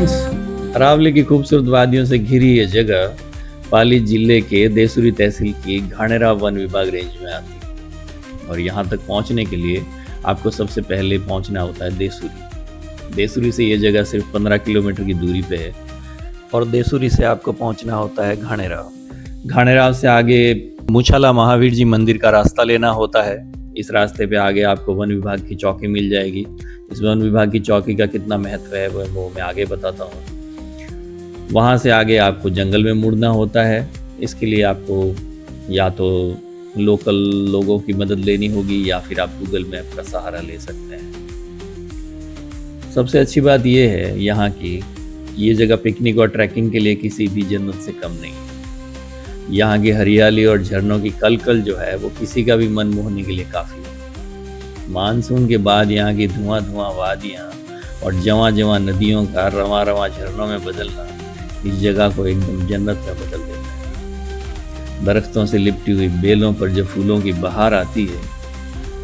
Friends, Aravalli की खूबसूरत वादियों से घिरी ये जगह पाली जिले के देसुरी तहसील की घाणेरा वन विभाग रेंज में आती है। और यहाँ तक पहुँचने के लिए आपको सबसे पहले पहुँचना होता है देसुरी। देसुरी से ये जगह सिर्फ 15 किलोमीटर की दूरी पे है और देसुरी से आपको पहुँचना होता है घाणेरा। घाणेरा से आगे मुछाला महावीर जी मंदिर का रास्ता लेना होता है। इस रास्ते पे आगे आपको वन विभाग की चौकी मिल जाएगी। इस वन विभाग की चौकी का कितना महत्व है वो मैं आगे बताता हूँ। वहाँ से आगे आपको जंगल में मुड़ना होता है। इसके लिए आपको या तो लोकल लोगों की मदद लेनी होगी या फिर आप गूगल मैप का सहारा ले सकते हैं। सबसे अच्छी बात यह है यहाँ की, ये जगह पिकनिक और ट्रैकिंग के लिए किसी भी जन्नत से कम नहीं है। यहाँ की हरियाली और झरनों की कलकल जो है वो किसी का भी मन मोहने के लिए काफ़ी है। मानसून के बाद यहाँ की धुआं वादियाँ और जवां नदियों का रवां झरनों में बदलना इस जगह को एकदम जन्नत में बदल देता है। दरख्तों से लिपटी हुई बेलों पर जब फूलों की बहार आती है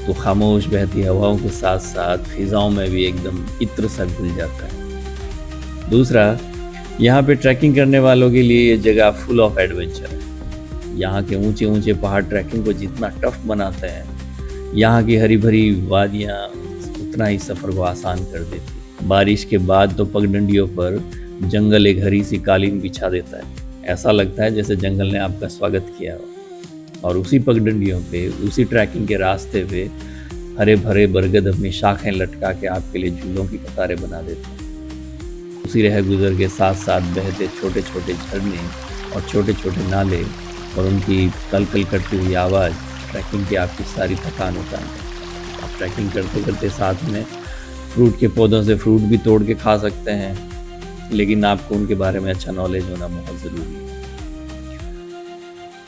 तो खामोश बहती हवाओं के साथ साथ फिजाओं में भी एकदम इत्र सा घुल जाता है। दूसरा, यहाँ पे ट्रैकिंग करने वालों के लिए ये जगह फुल ऑफ एडवेंचर है। यहाँ के ऊंचे पहाड़ ट्रैकिंग को जितना टफ बनाते हैं, यहाँ की हरी भरी वादियाँ उतना ही सफ़र को आसान कर देती है। बारिश के बाद तो पगडंडियों पर जंगल एक हरी सी कालीन बिछा देता है। ऐसा लगता है जैसे जंगल ने आपका स्वागत किया हो। और उसी पगडंडियों पे, उसी ट्रैकिंग के रास्ते पे हरे भरे बरगद अपनी शाखें लटका के आपके लिए झूलों की कतारें बना देते हैं। उसी रह गुजर के साथ साथ बहते छोटे छोटे झरने और छोटे छोटे नाले और उनकी कलकल करती हुई आवाज़ ट्रैकिंग की आपकी सारी थकान उतार दें। आप ट्रैकिंग करते करते साथ में फ्रूट के पौधों से फ्रूट भी तोड़ के खा सकते हैं, लेकिन आपको उनके बारे में अच्छा नॉलेज होना बहुत ज़रूरी है।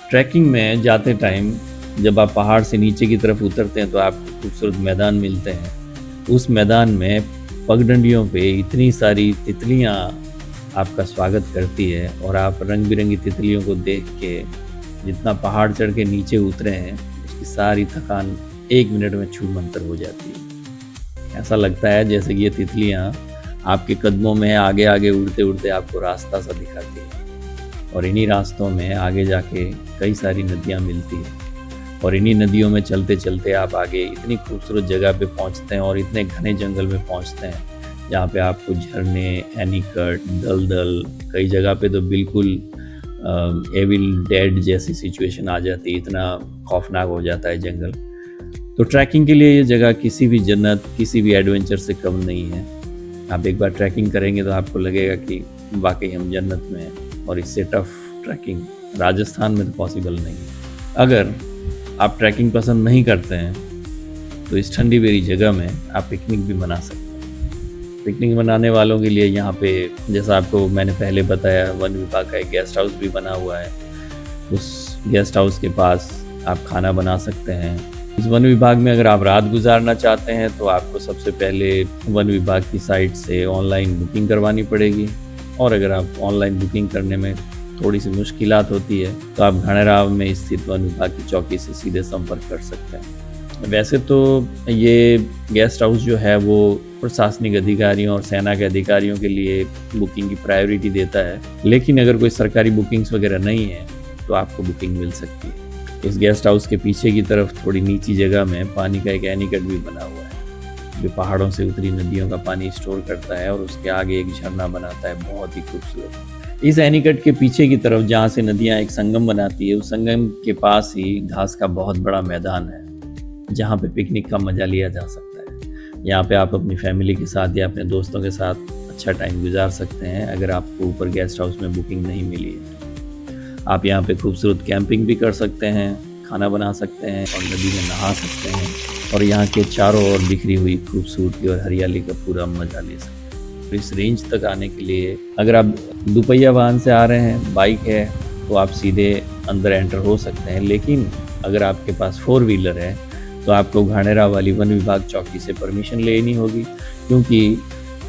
ट्रैकिंग में जाते टाइम जब आप पहाड़ से नीचे की तरफ उतरते हैं तो आपको खूबसूरत मैदान मिलते हैं। उस मैदान में पगडंडियों पे इतनी सारी तितलियाँ आपका स्वागत करती है और आप रंग बिरंगी तितलियों को देख के जितना पहाड़ चढ़ के नीचे उतरे हैं उसकी सारी थकान 1 मिनट में छू मंतर हो जाती है। ऐसा लगता है जैसे कि ये तितलियाँ आपके कदमों में आगे आगे उड़ते उड़ते आपको रास्ता सा दिखाती है। और इन्हीं रास्तों में आगे जाके कई सारी नदियाँ मिलती हैं और इन्हीं नदियों में चलते चलते आप आगे इतनी खूबसूरत जगह पे पहुँचते हैं और इतने घने जंगल में पहुँचते हैं जहाँ पे आपको झरने, एनीकट, दलदल, कई जगह पे तो बिल्कुल एविल डेड जैसी सिचुएशन आ जाती है। इतना खौफनाक हो जाता है जंगल। तो ट्रैकिंग के लिए ये जगह किसी भी जन्नत, किसी भी एडवेंचर से कम नहीं है। आप एक बार ट्रैकिंग करेंगे तो आपको लगेगा कि वाकई हम जन्नत में हैं और इससे टफ ट्रैकिंग राजस्थान में तो पॉसिबल नहीं है। अगर आप ट्रैकिंग पसंद नहीं करते हैं तो इस ठंडी बेरी जगह में आप पिकनिक भी मना सकते हैं। पिकनिक मनाने वालों के लिए यहाँ पे, जैसा आपको मैंने पहले बताया, वन विभाग का एक गेस्ट हाउस भी बना हुआ है। उस गेस्ट हाउस के पास आप खाना बना सकते हैं। इस वन विभाग में अगर आप रात गुजारना चाहते हैं तो आपको सबसे पहले वन विभाग की साइट से ऑनलाइन बुकिंग करवानी पड़ेगी। और अगर आप ऑनलाइन बुकिंग करने में थोड़ी सी मुश्किलात होती है तो आप घाणेरा में स्थित वन विभाग की चौकी से सीधे संपर्क कर सकते हैं। वैसे तो ये गेस्ट हाउस जो है वो प्रशासनिक अधिकारियों और सेना के अधिकारियों के लिए बुकिंग की प्रायोरिटी देता है, लेकिन अगर कोई सरकारी बुकिंग्स वगैरह नहीं है तो आपको बुकिंग मिल सकती है। इस गेस्ट हाउस के पीछे की तरफ थोड़ी नीची जगह में पानी का एक एनीकट भी बना हुआ है जो पहाड़ों से उतरी नदियों का पानी स्टोर करता है और उसके आगे एक झरना बनाता है, बहुत ही खूबसूरत। इस एनीकट के पीछे की तरफ जहाँ से नदियाँ एक संगम बनाती है, उस संगम के पास ही घास का बहुत बड़ा मैदान है जहाँ पे पिकनिक का मज़ा लिया जा सकता है। यहाँ पे आप अपनी फैमिली के साथ या अपने दोस्तों के साथ अच्छा टाइम गुजार सकते हैं अगर आपको ऊपर गेस्ट हाउस में बुकिंग नहीं मिली है। आप यहाँ पे खूबसूरत कैंपिंग भी कर सकते हैं, खाना बना सकते हैं और नदी में नहा सकते हैं और यहाँ के चारों ओर बिखरी हुई खूबसूरती और हरियाली का पूरा मज़ा ले सकते हैं। तो इस रेंज तक आने के लिए अगर आप दुपहिया वाहन से आ रहे हैं, बाइक है, तो आप सीधे अंदर एंटर हो सकते हैं। लेकिन अगर आपके पास 4 व्हीलर है तो आपको घाणेरा वाली वन विभाग चौकी से परमिशन लेनी होगी, क्योंकि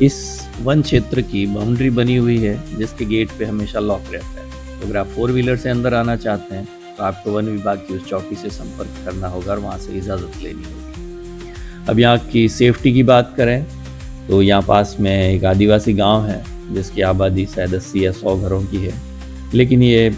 इस वन क्षेत्र की बाउंड्री बनी हुई है जिसके गेट पे हमेशा लॉक रहता है। तो अगर आप 4 व्हीलर से अंदर आना चाहते हैं तो आपको वन विभाग की उस चौकी से संपर्क करना होगा और वहाँ से इजाज़त लेनी होगी। अब यहाँ की सेफ्टी की बात करें तो यहाँ पास में एक आदिवासी गांव है जिसकी आबादी शायद 80 या 100 घरों की है, लेकिन ये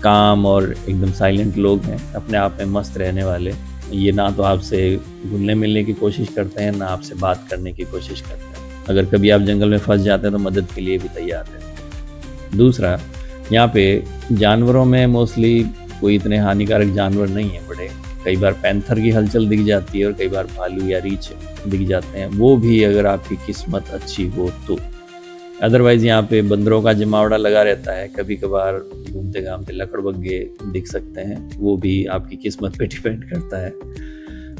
काम और एकदम साइलेंट लोग हैं, अपने आप में मस्त रहने वाले। ये ना तो आपसे घुलने मिलने की कोशिश करते हैं, ना आपसे बात करने की कोशिश करते हैं। अगर कभी आप जंगल में फंस जाते हैं तो मदद के लिए भी तैयार रहते हैं। दूसरा, यहाँ पे जानवरों में मोस्टली कोई इतने हानिकारक जानवर नहीं है बड़े। कई बार पैंथर की हलचल दिख जाती है और कई बार भालू या रीछ दिख जाते हैं, वो भी अगर आपकी किस्मत अच्छी हो तो। अदरवाइज़ यहाँ पे बंदरों का जमावड़ा लगा रहता है, कभी कभार घूमते घामते लकड़बग्घे दिख सकते हैं, वो भी आपकी किस्मत पे डिपेंड करता है।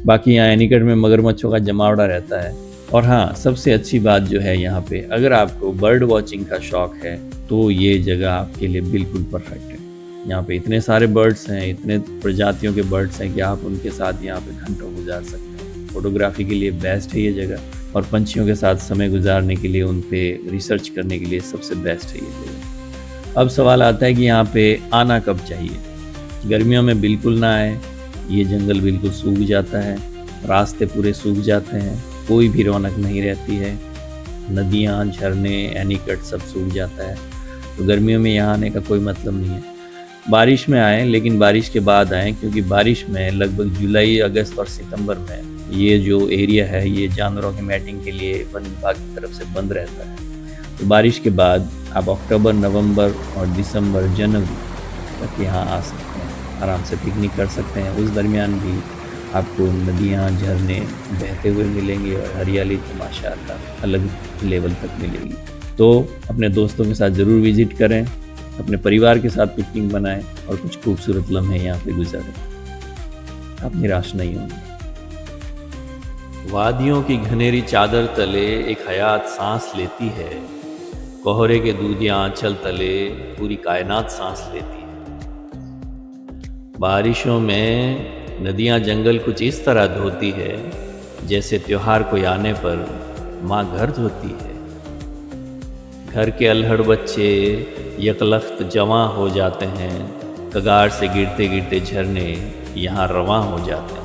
बाकी यहाँ एनीकट में मगरमच्छों का जमावड़ा रहता है। और हाँ, सबसे अच्छी बात जो है यहाँ पे, अगर आपको बर्ड वॉचिंग का शौक है तो ये जगह आपके लिए बिल्कुल परफेक्ट है। यहाँ पे इतने सारे बर्ड्स हैं, इतने प्रजातियों के बर्ड्स हैं कि आप उनके साथ यहाँ पे घंटों गुजार सकते हैं। फोटोग्राफी के लिए बेस्ट है ये जगह, और पंछियों के साथ समय गुजारने के लिए, उन पे रिसर्च करने के लिए सबसे बेस्ट है ये जगह। अब सवाल आता है कि यहाँ पे आना कब चाहिए। गर्मियों में बिल्कुल ना आए, ये जंगल बिल्कुल सूख जाता है, रास्ते पूरे सूख जाते हैं, कोई भी रौनक नहीं रहती है, नदियाँ, झरने, एनीकट सब सूख जाता है। तो गर्मियों में यहाँ आने का कोई मतलब नहीं है। बारिश में आएँ, लेकिन बारिश के बाद आएँ, क्योंकि बारिश में लगभग जुलाई, अगस्त और सितंबर में ये जो एरिया है ये जानवरों के मैटिंग के लिए वन विभाग की तरफ से बंद रहता है। तो बारिश के बाद आप अक्टूबर, नवंबर और दिसंबर, जनवरी तक यहाँ आ सकते हैं, आराम से पिकनिक कर सकते हैं। उस दरमियान भी आपको नदियाँ, झरने बहते हुए मिलेंगे और हरियाली तो माशाअल्लाह अलग लेवल तक मिलेगी। तो अपने दोस्तों के साथ ज़रूर विज़िट करें, अपने परिवार के साथ पिकनिक बनाएं और कुछ खूबसूरत लम्हे यहाँ पे गुजारें, आप निराश नहीं होंगे। वादियों की घनेरी चादर तले एक हयात सांस लेती है, कोहरे के दूधिया आंचल तले पूरी कायनात सांस लेती है। बारिशों में नदियाँ जंगल कुछ इस तरह धोती है, जैसे त्योहार कोई आने पर माँ घर धोती है। घर के अल्हड़ बच्चे यकलख्त जवां हो जाते हैं, कगार से गिरते गिरते झरने यहाँ रवां हो जाते हैं।